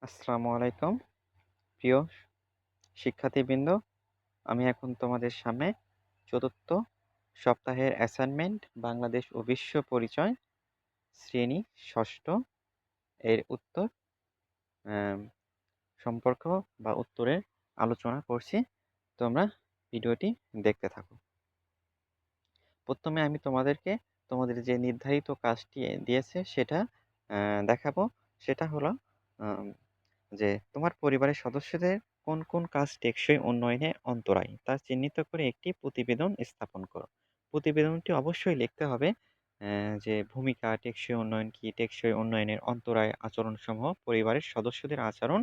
আসসালামু আলাইকুম প্রিয় শিক্ষার্থীবৃন্দ। আমি এখন তোমাদের সামনে চতুর্থ সপ্তাহের অ্যাসাইনমেন্ট বাংলাদেশ ও বিশ্ব পরিচয় শ্রেণী ষষ্ঠ এর উত্তর আম, সম্পর্ক বা উত্তরের আলোচনা করছি। তোমরা ভিডিওটি দেখতে থাকো। প্রথমে আমি তোমাদেরকে তোমাদের যে নির্ধারিত কাজটি দিয়েছে সেটা দেখাবো। সেটা হলো আম, যে তোমার পরিবারের সদস্যদের কোন কোন কাজ টেকসই উন্নয়নে অন্তরায় তা চিহ্নিত করে একটি প্রতিবেদন স্থাপন করো। প্রতিবেদনটি অবশ্যই লিখতে হবে যে ভূমিকা টেকসই উন্নয়ন কি, টেকসই উন্নয়নের অন্তরায় আচরণসমূহ, পরিবারের সদস্যদের আচরণ,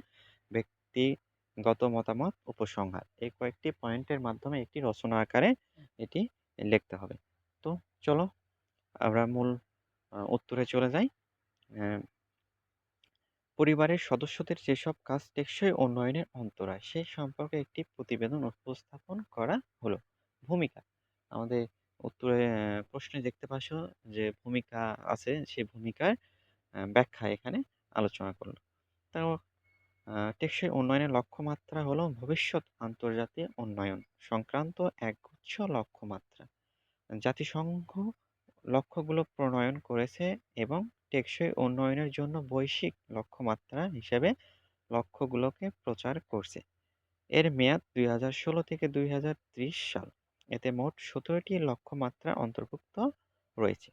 ব্যক্তিগত মতামত, উপসংহার, এই কয়েকটি পয়েন্টের মাধ্যমে একটি রচনা আকারে এটি লিখতে হবে। তো চলো আমরা মূল উত্তরে চলে যাই। পরিবারের সদস্যদের যেসব কাজ টেকসই উন্নয়নের অন্তরায় সেই সম্পর্কে একটি প্রতিবেদন উপস্থাপন করা হলো। ভূমিকা আমাদের উত্তরে প্রশ্নে দেখতে পাচ্ছ যে ভূমিকা আছে, সেই ভূমিকার ব্যাখ্যা এখানে আলোচনা করলো। তো টেকসই উন্নয়নের লক্ষ্যমাত্রা হলো ভবিষ্যৎ আন্তর্জাতিক উন্নয়ন সংক্রান্ত একগুচ্ছ লক্ষ্যমাত্রা। জাতিসংঘ লক্ষ্যগুলো প্রণয়ন করেছে এবং টেকসই উন্নয়নের জন্য বৈশ্বিক লক্ষ্যমাত্রা হিসেবে লক্ষ্যগুলোকে প্রচার করছে। এর মেয়াদ 2016 থেকে 2030 সাল। এতে মোট 17টি লক্ষ্যমাত্রা অন্তর্ভুক্ত রয়েছে।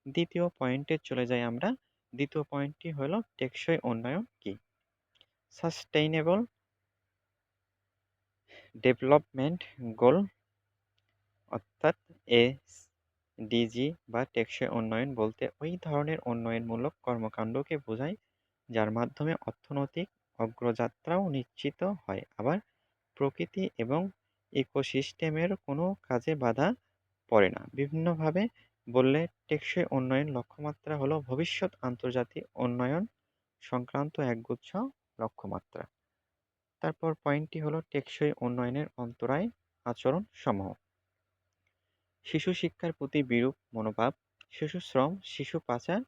দ্বিতীয় পয়েন্টে চলে যাই আমরা। দ্বিতীয় পয়েন্টটি হলো টেকসই উন্নয়ন কি। সাস্টেইনেবল ডেভেলপমেন্ট গোল অর্থাৎ এসডিজি বা টেকসই উন্নয়ন বলতে ওই ধরনের উন্নয়নমূলক কর্মকাণ্ডকে বোঝায় যার মাধ্যমে অর্থনৈতিক অগ্রযাত্রাও নিশ্চিত হয়, আবার প্রকৃতি এবং ইকোসিস্টেমের কোনো কাজে বাধা পড়ে না। বিভিন্নভাবে বললে টেকসই উন্নয়ন লক্ষ্যমাত্রা হলো ভবিষ্যৎ আন্তর্জাতিক উন্নয়ন সংক্রান্ত একগুচ্ছ লক্ষ্যমাত্রা। তারপর পয়েন্টটি হলো টেকসই উন্নয়নের অন্তরায় আচরণ সমূহ। শিশু শিক্ষার প্রতি বিরূপ মনোভাব, শিশু শ্রম, শিশু পাচার,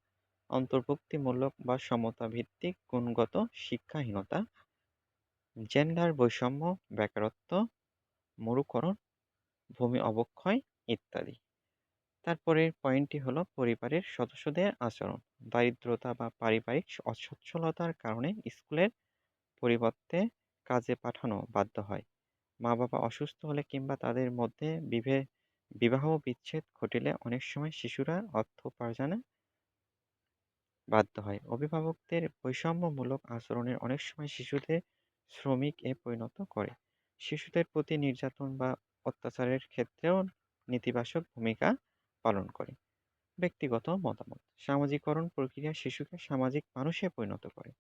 অন্তর্ভুক্তিমূলক বা সমতা ভিত্তিক গুণগত শিক্ষাহীনতা, জেন্ডার বৈষম্য, বেকারত্ব, মরুকরণ, ভূমি অবক্ষয় ইত্যাদি। তারপরের পয়েন্টটি হলো পরিবারের সদস্যদের আচরণ। দারিদ্রতা বা পারিবারিক অসচ্ছলতার কারণে স্কুলের পরিবর্তে কাজে পাঠানো বাধ্য হয়। মা-বাবা অসুস্থ হলে কিংবা তাদের মধ্যে বিবাহ বিচ্ছেদ ঘটলে অনেক সময় শিশুরা অর্থ উপার্জনে বাধ্য হয়। অভিভাবকদের বৈষম্যমূলক আচরণের অনেক সময় শিশুদের শ্রমিক-এ পরিণত করে। শিশুদের প্রতি নির্যাতন বা অত্যাচারের ক্ষেত্রেও নেতিবাচক ভূমিকা পালন করে। ব্যক্তিগত মতামত, সামাজিকরণ প্রক্রিয়া শিশুকে সামাজিক মানুষে পরিণত করে,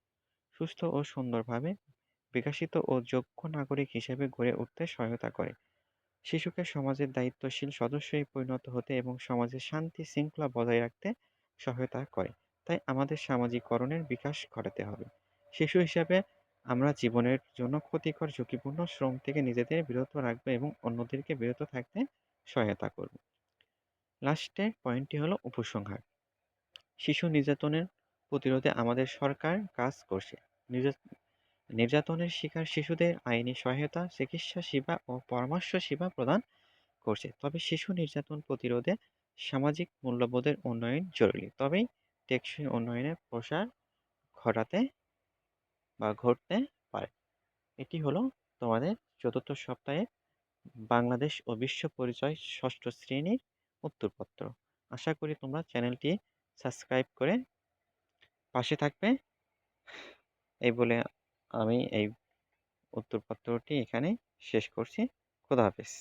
সুস্থ ও সুন্দরভাবে বিকশিত ও যোগ্য নাগরিক হিসেবে গড়ে উঠতে সহায়তা করে। শিশুকে সমাজের দায়িত্বশীল সদস্যে পরিণত হতে এবং সমাজে শান্তি শৃঙ্খলা বজায় রাখতে সহায়তা করে। তাই আমাদের সামাজিকরণের বিকাশ ঘটাতে হবে। শিশু হিসাবে আমরা জীবনের জন্য ক্ষতিকর ঝুঁকিপূর্ণ শ্রম থেকে নিজেদের বিরত রাখবো এবং অন্যদেরকে বিরত থাকতে সহায়তা করব। লাস্টের পয়েন্টটি হলো উপসংহার। শিশু নির্যাতনের প্রতিরোধে আমাদের সরকার কাজ করছে। নির্যাতনের শিকার শিশুদের আইনি সহায়তা, চিকিৎসা সেবা ও পরামর্শ সেবা প্রদান করছে। তবে শিশু নির্যাতন প্রতিরোধে সামাজিক মূল্যবোধের উন্নয়ন জরুরি। তবেই টেকসই উন্নয়নের প্রসার ঘটতে পারে। এটি হলো তোমাদের চতুর্থ সপ্তাহে বাংলাদেশ ও বিশ্ব পরিচয় ষষ্ঠ শ্রেণীর উত্তরপত্র। আশা করি তোমরা চ্যানেলটি সাবস্ক্রাইব করে পাশে থাকবে। এই বলে আমি এই উত্তরপত্রটি এখানে শেষ করছি। খোদা হাফেজ।